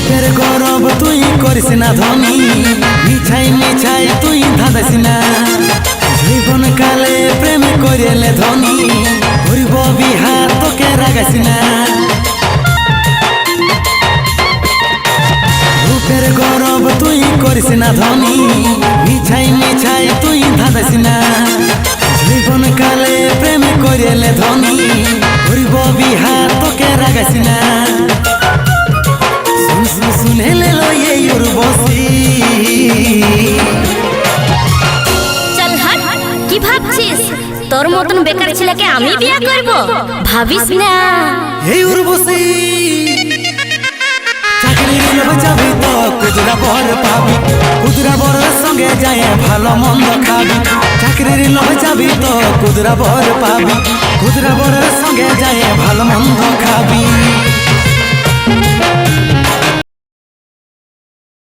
রূপের গৌরব তুই করিস না ধনী, মিছাই মিছাই তুই ধাঁধাস না। জীবন কালে প্রেম করিলে ধনী, হইব বিহা তোকে রাগাস না। রূপের গৌরব তুই করিস না ধনী, মিছাই মিছাই তুই ধাঁধাস না। জীবন কালে প্রেম করিলে ধনী, হইব বিহা তোকে রাগাস না। শুনেলে লয়ে উর্বশী, চল হাট, কি ভাবছিস তোর মতন বেকার ছেলেকে আমি বিয়ে করব? ভাবিস না। এই উর্বশী চাকরির লোভে যাবি তো কুদরা বর পাবি, কুদরা বরের সঙ্গে যায় ভালো মন্দ খাবি। চাকরির লোভে যাবি তো কুদরা বর পাবি, কুদরা বরের সঙ্গে যায় ভালো মন্দ খাবি।